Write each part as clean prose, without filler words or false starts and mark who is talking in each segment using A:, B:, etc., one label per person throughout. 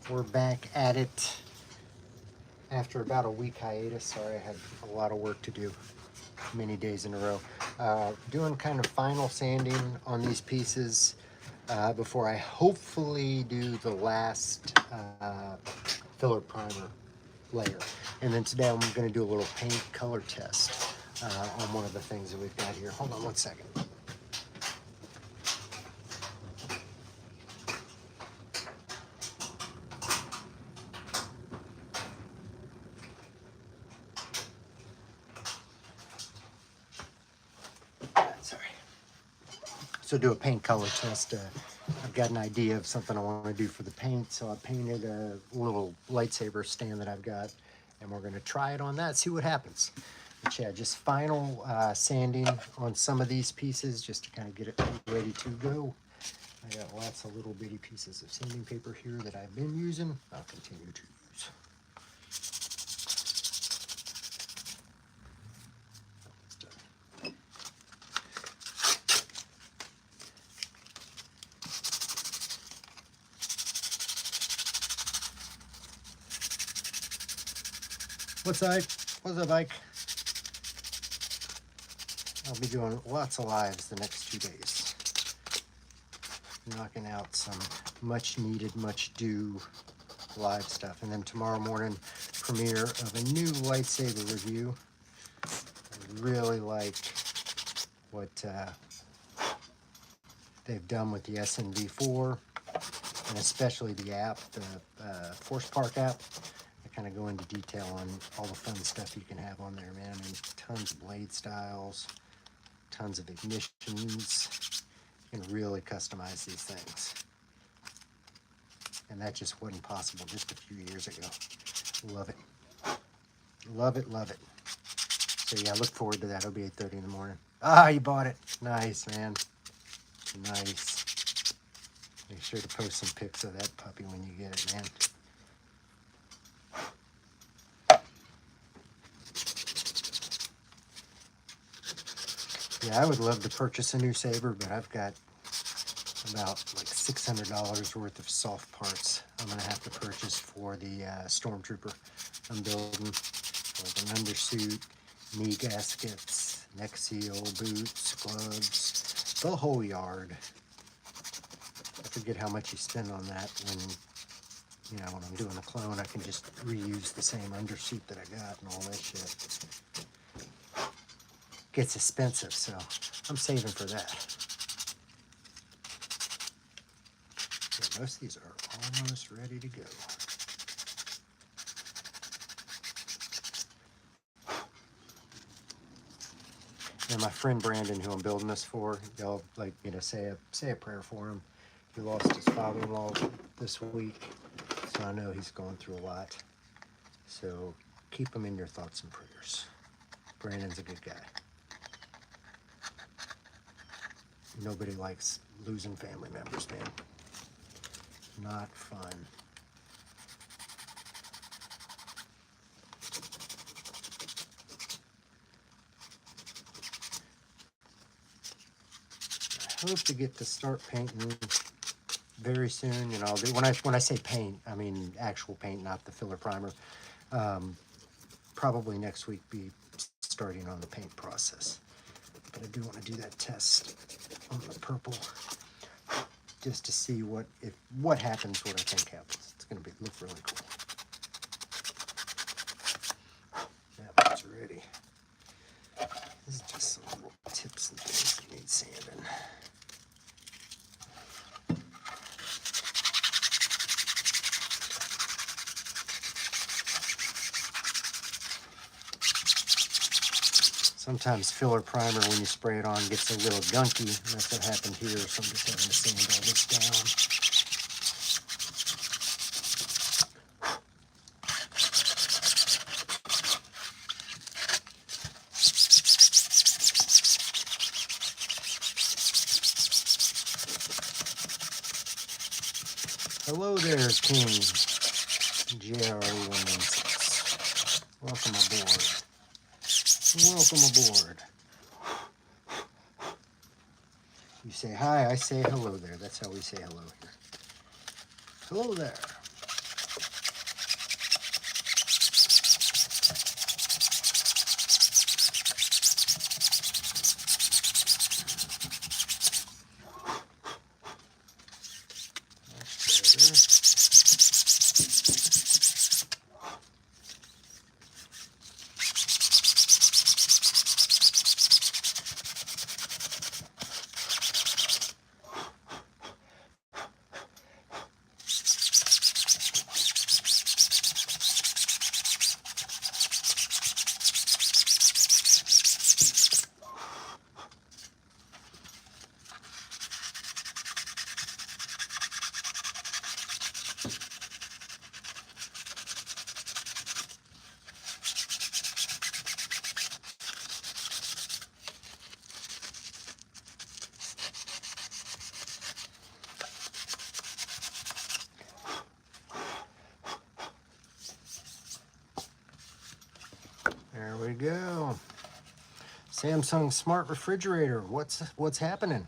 A: We're back at it after about a week hiatus. Sorry, I had a lot of work to do, many days in a row. Doing kind of final sanding on these pieces before I hopefully do the last filler primer layer. And then today I'm going to do a little paint color test on one of the things that we've got here. Hold on one second. Sorry. So do a paint color test. I've got an idea of something I want to do for the paint, so I painted a little lightsaber stand that I've got, and we're going to try it on that, see what happens. But yeah, just final sanding on some of these pieces just to kind of get it ready to go. I got lots of little bitty pieces of sanding paper here that I've been using. I'll continue to use. What's up? What's up, Ike? I'll be doing lots of lives the next 2 days. Knocking out some much needed, much due live stuff. And then tomorrow morning, premiere of a new lightsaber review. I really like what they've done with the SNV4, and especially the app, the Force Park app. I kind of go into detail on all the fun stuff you can have on there, man. I mean, tons of blade styles, tons of ignitions. You can really customize these things. And that just wasn't possible just a few years ago. Love it. Love it, love it. So yeah, look forward to that. It'll be 8:30 in the morning. Ah, you bought it. Nice, man. Nice. Make sure to post some pics of that puppy when you get it, man. Yeah, I would love to purchase a new saber, but I've got about like $600 worth of soft parts I'm going to have to purchase for the Stormtrooper I'm building. Like an undersuit, knee gaskets, neck seal, boots, gloves, the whole yard. I forget how much you spend on that when I'm doing a clone. I can just reuse the same undersuit that I got and all that shit. Gets expensive, so I'm saving for that. Yeah, most of these are almost ready to go. And my friend Brandon, who I'm building this for, y'all say a prayer for him. He lost his father-in-law this week, so I know he's going through a lot. So keep him in your thoughts and prayers. Brandon's a good guy. Nobody likes losing family members, man. Not fun. I hope to get to start painting very soon. You know, when I say paint, I mean actual paint, not the filler primer. Probably next week be starting on the paint process. But I do want to do that test on the purple just to see what happens, what I think happens. It's going to look really cool. That one's ready. This is just some little tips and things that need sanding. Sometimes filler primer, when you spray it on, gets a little gunky. That's what happened here, so I'm just having to sand all this down. Hello there, King. JRE116. Welcome aboard. Welcome aboard. You say hi, I say hello there. That's how we say hello here. Hello there. There we go. Samsung smart refrigerator. What's happening?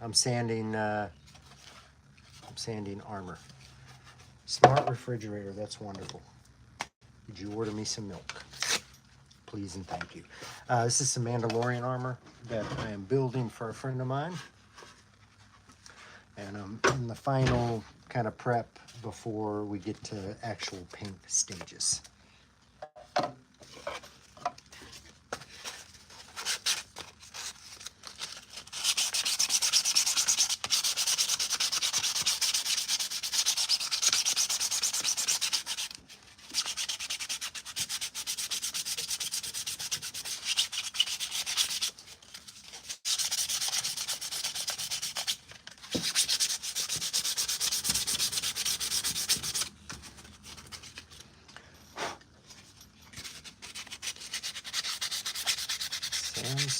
A: I'm sanding armor. Smart refrigerator. That's wonderful. Did you order me some milk? Please and thank you. This is some Mandalorian armor that I am building for a friend of mine. And I'm in the final kind of prep before we get to actual paint stages.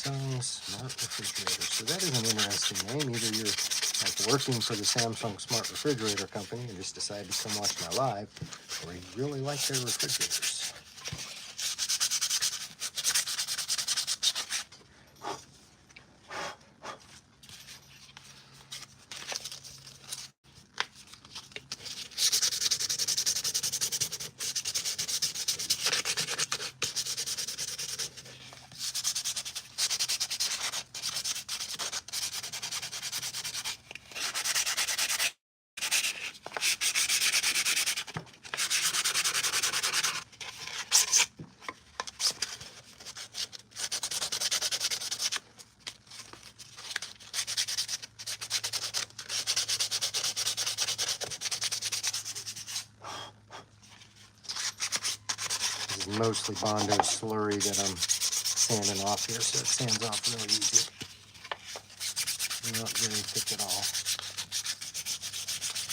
A: Samsung Smart Refrigerator. So that is an interesting name. Either you're like working for the Samsung Smart Refrigerator company and just decided to come watch my live, or you really like their refrigerators. This is mostly Bondo slurry that I'm sanding off here, so it sands off really easy. Not very thick at all.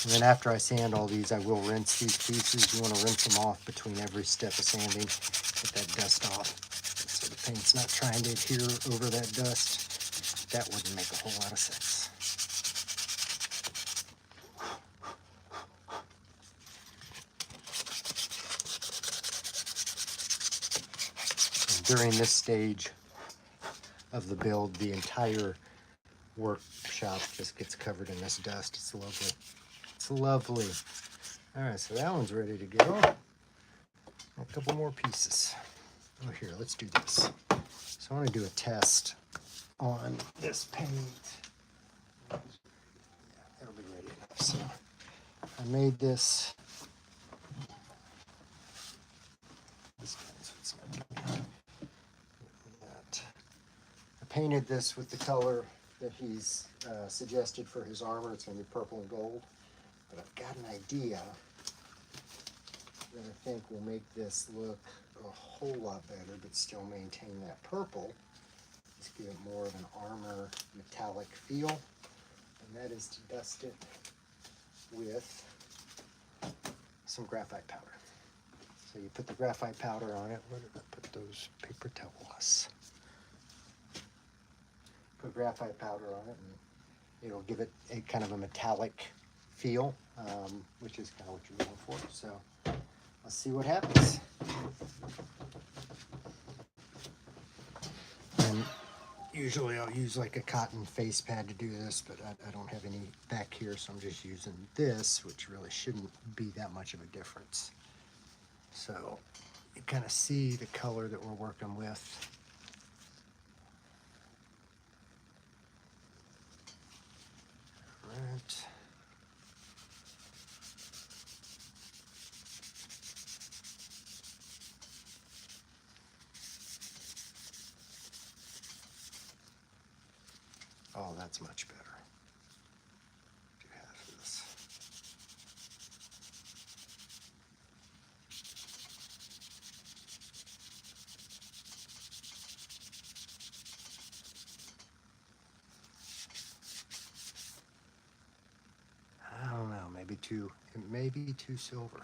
A: And then after I sand all these, I will rinse these pieces. You want to rinse them off between every step of sanding. Get that dust off. So the paint's not trying to adhere over that dust. That wouldn't make a whole lot of sense. And during this stage of the build, the entire workshop just gets covered in this dust. It's lovely. It's lovely. All right, so that one's ready to go. A couple more pieces. Oh, here, let's do this. So I want to do a test on this paint. Yeah, it'll be ready enough. So I made this. This guy, so it's not that. I painted this with the color that he's suggested for his armor. It's going to be purple and gold. But I've got an idea that I think will make this look a whole lot better, but still maintain that purple. Just give it more of an armor metallic feel. And that is to dust it with some graphite powder. So you put the graphite powder on it. Where did I put those paper towels? Put graphite powder on it, and it'll give it a kind of a metallic feel, which is kind of what you're looking for. So let's see what happens. And usually I'll use like a cotton face pad to do this, but I don't have any back here, so I'm just using this, which really shouldn't be that much of a difference. So you kind of see the color that we're working with. Right. Oh, that's much better. Do half of this. I don't know, maybe too, it may be too silver.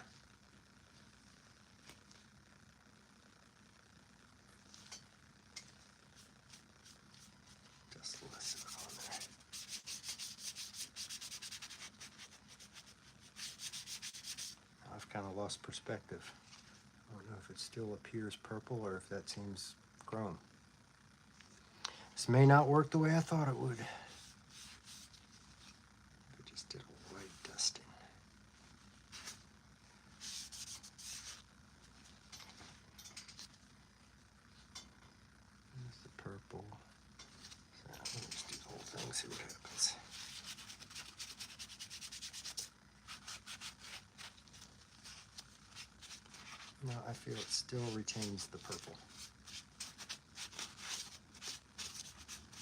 A: Just listen on there. I've kind of lost perspective. I don't know if it still appears purple or if that seems chrome. This may not work the way I thought it would. I just did a light dusting. There's the purple. So let me just do the whole thing, see what happens. No, I feel it still retains the purple.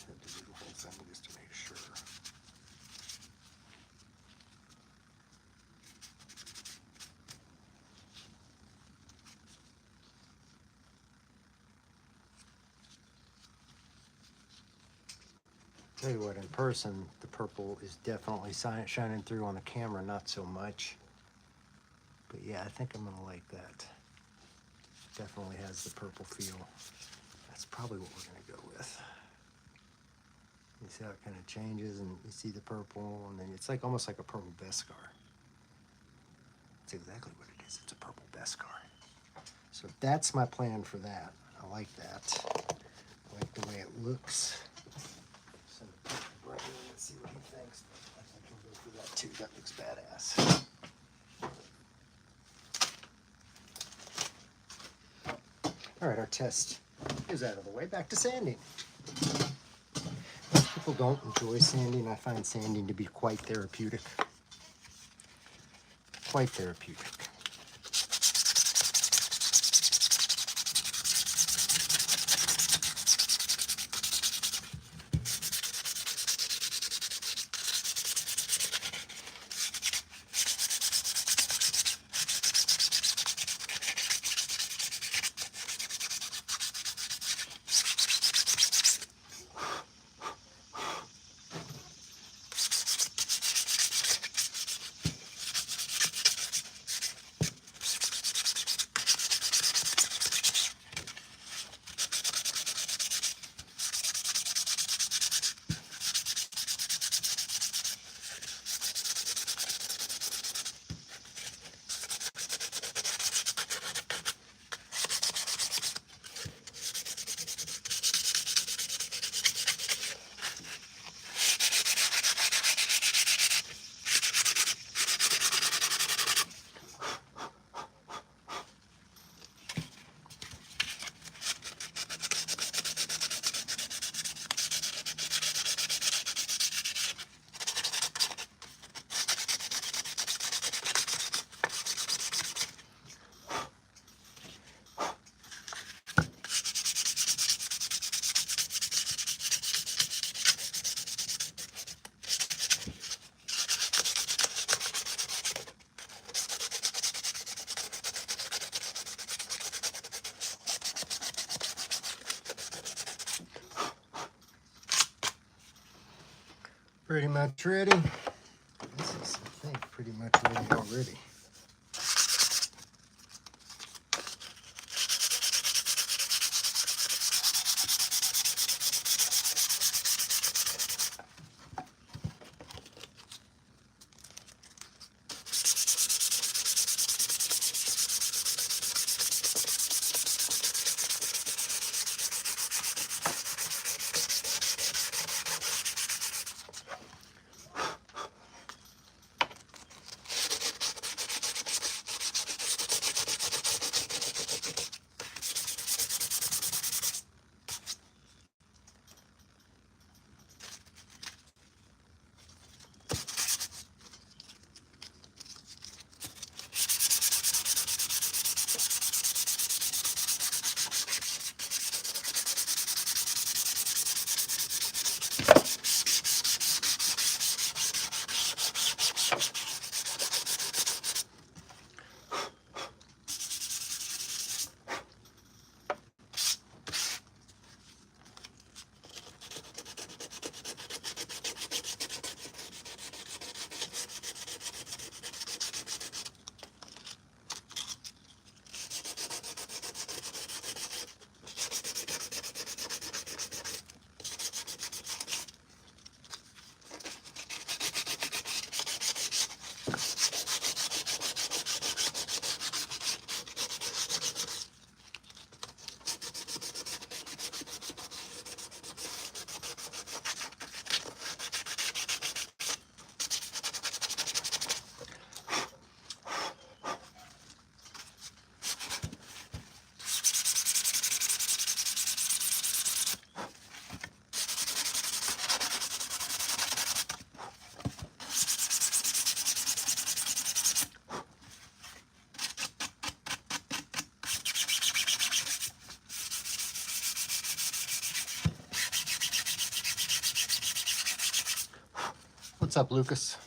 A: Had to do the whole thing just to make sure. Tell you what, in person, the purple is definitely shining through on the camera, not so much. But yeah, I think I'm gonna like that. Definitely has the purple feel. That's probably what we're gonna go with. You see how it kind of changes, and you see the purple, and then it's like almost like a purple Beskar. That's exactly what it is. It's a purple Beskar. So that's my plan for that. I like that. I like the way it looks. Send it to Brian and see what he thinks. I think he'll go for that too. That looks badass. All right, our test is out of the way. Back to sanding. Most people don't enjoy sanding. I find sanding to be quite therapeutic. Quite therapeutic. Pretty much ready. This is, I think, pretty much ready already. What's up, Lucas?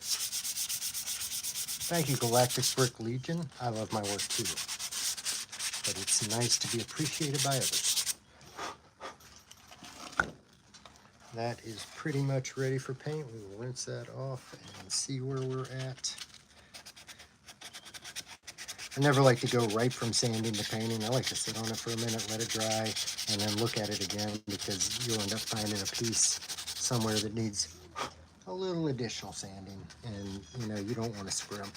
A: Thank you, Galactic Brick Legion. I love my work too, but it's nice to be appreciated by others. That is pretty much ready for paint. We will rinse that off and see where we're at. I never like to go right from sanding to painting. I like to sit on it for a minute, let it dry, and then look at it again, because you'll end up finding a piece somewhere that needs a little additional sanding, and you don't want to scrimp.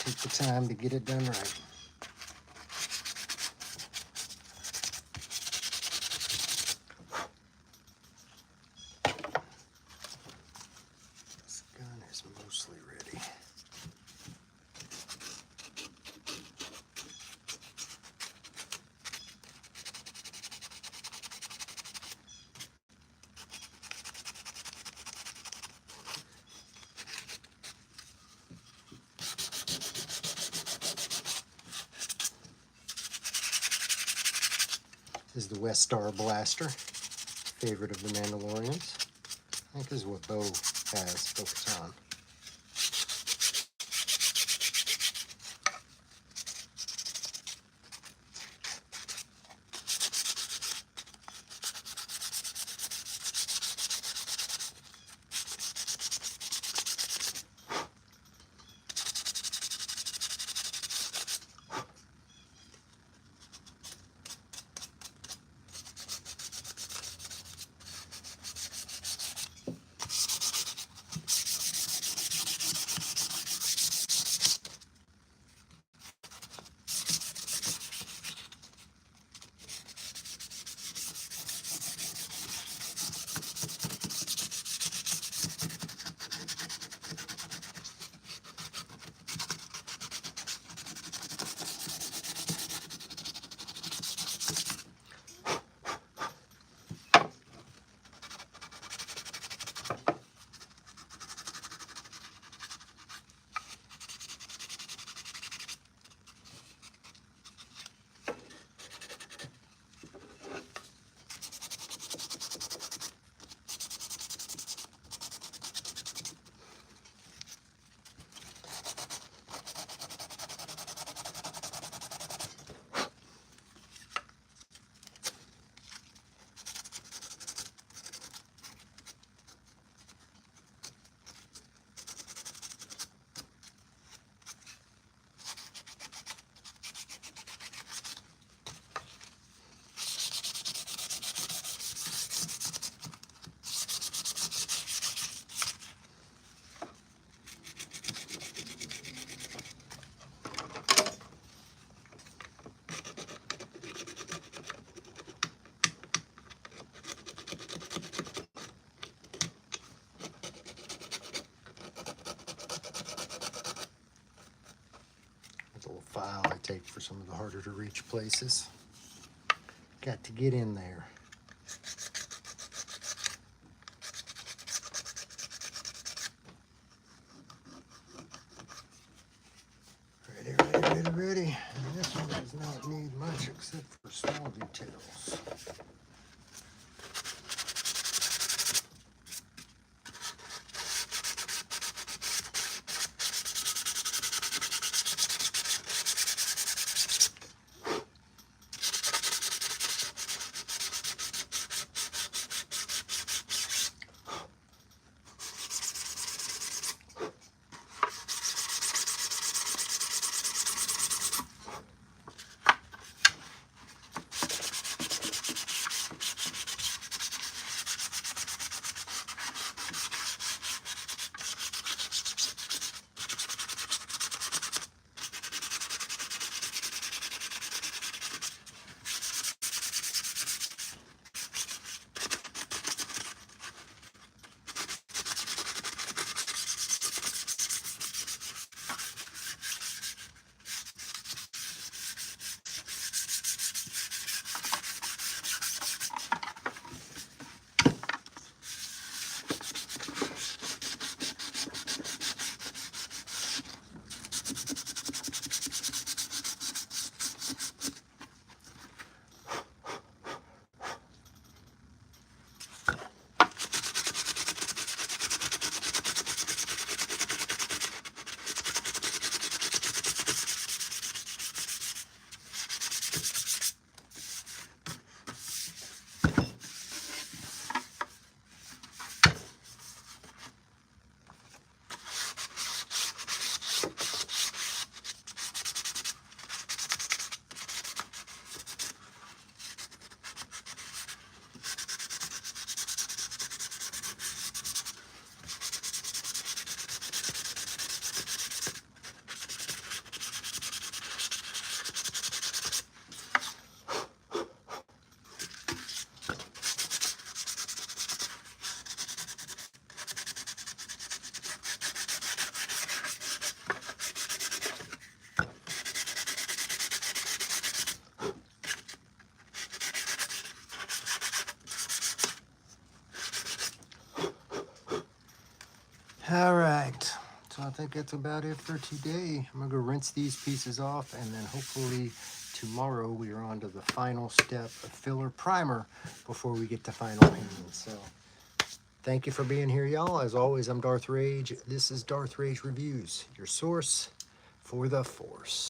A: Take the time to get it done right. This gun is mostly ready. This is the West Star Blaster, favorite of the Mandalorians. I think this is what Bo has focus on. File I take for some of the harder to reach places. Got to get in there. Ready. And this one does not need much except for small details. All right, so I think that's about it for today. I'm gonna go rinse these pieces off, and then hopefully tomorrow we are on to the final step of filler primer before we get to final painting. So thank you for being here, y'all. As always, I'm Darth Rage. This is Darth Rage Reviews, your source for the Force.